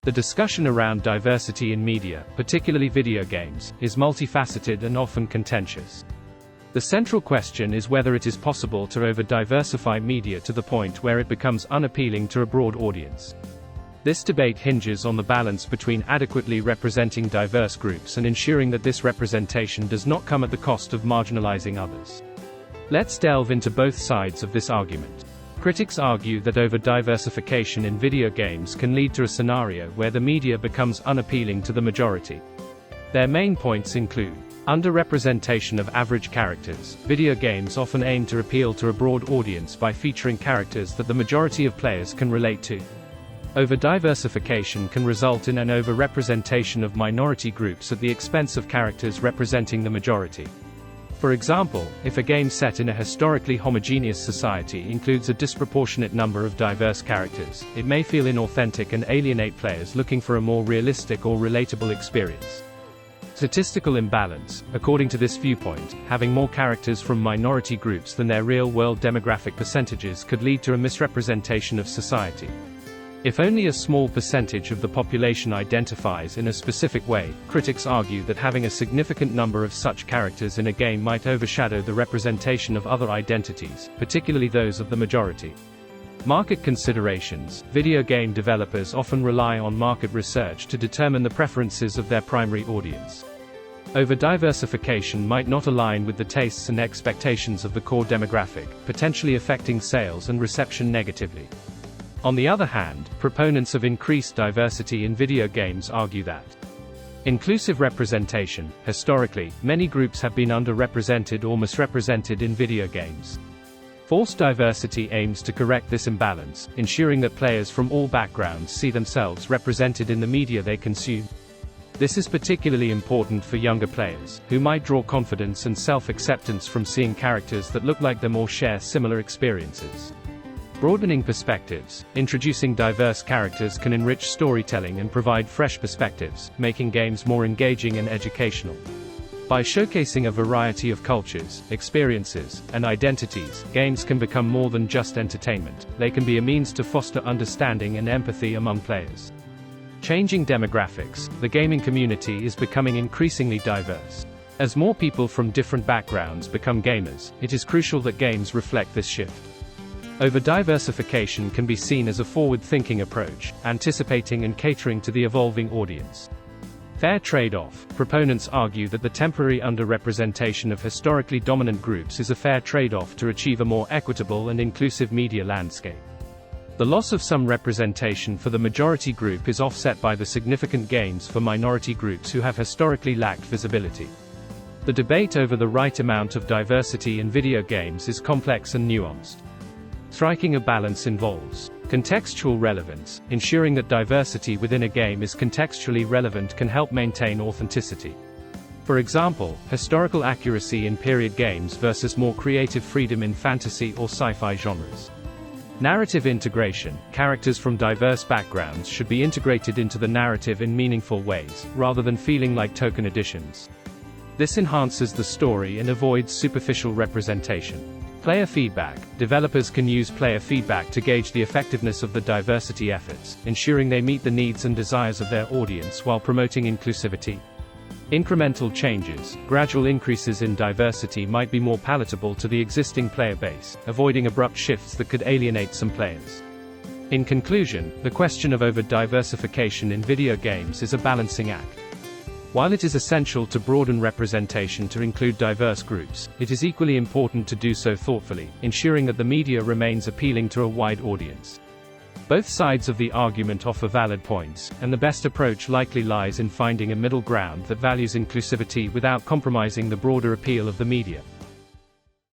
The discussion around diversity in media, particularly video games, is multifaceted and often contentious. The central question is whether it is possible to over-diversify media to the point where it becomes unappealing to a broad audience. This debate hinges on the balance between adequately representing diverse groups and ensuring that this representation does not come at the cost of marginalizing others. Let's delve into both sides of this argument. Critics argue that over-diversification in video games can lead to a scenario where the media becomes unappealing to the majority. Their main points include underrepresentation of average characters. Video games often aim to appeal to a broad audience by featuring characters that the majority of players can relate to. Over-diversification can result in an over-representation of minority groups at the expense of characters representing the majority. For example, if a game set in a historically homogeneous society includes a disproportionate number of diverse characters, it may feel inauthentic and alienate players looking for a more realistic or relatable experience. Statistical imbalance. According to this viewpoint, having more characters from minority groups than their real-world demographic percentages could lead to a misrepresentation of society. If only a small percentage of the population identifies in a specific way, critics argue that having a significant number of such characters in a game might overshadow the representation of other identities, particularly those of the majority. Market considerations. Video game developers often rely on market research to determine the preferences of their primary audience. Over-diversification might not align with the tastes and expectations of the core demographic, potentially affecting sales and reception negatively. On the other hand, proponents of increased diversity in video games argue that inclusive representation. Historically, many groups have been underrepresented or misrepresented in video games. Forced diversity aims to correct this imbalance, ensuring that players from all backgrounds see themselves represented in the media they consume. This is particularly important for younger players, who might draw confidence and self-acceptance from seeing characters that look like them or share similar experiences. Broadening perspectives. Introducing diverse characters can enrich storytelling and provide fresh perspectives, making games more engaging and educational. By showcasing a variety of cultures, experiences, and identities, games can become more than just entertainment. They can be a means to foster understanding and empathy among players. Changing demographics. The gaming community is becoming increasingly diverse. As more people from different backgrounds become gamers, it is crucial that games reflect this shift. Over-diversification can be seen as a forward-thinking approach, anticipating and catering to the evolving audience. Fair trade-off. Proponents argue that the temporary underrepresentation of historically dominant groups is a fair trade-off to achieve a more equitable and inclusive media landscape. The loss of some representation for the majority group is offset by the significant gains for minority groups who have historically lacked visibility. The debate over the right amount of diversity in video games is complex and nuanced. Striking a balance involves contextual relevance. Ensuring that diversity within a game is contextually relevant can help maintain authenticity. For example, historical accuracy in period games versus more creative freedom in fantasy or sci-fi genres. Narrative integration. Characters from diverse backgrounds should be integrated into the narrative in meaningful ways, rather than feeling like token additions. This enhances the story and avoids superficial representation. Player feedback. Developers can use player feedback to gauge the effectiveness of the diversity efforts, ensuring they meet the needs and desires of their audience while promoting inclusivity. Incremental changes. Gradual increases in diversity might be more palatable to the existing player base, avoiding abrupt shifts that could alienate some players. In conclusion, the question of over-diversification in video games is a balancing act. While it is essential to broaden representation to include diverse groups, it is equally important to do so thoughtfully, ensuring that the media remains appealing to a wide audience. Both sides of the argument offer valid points, and the best approach likely lies in finding a middle ground that values inclusivity without compromising the broader appeal of the media.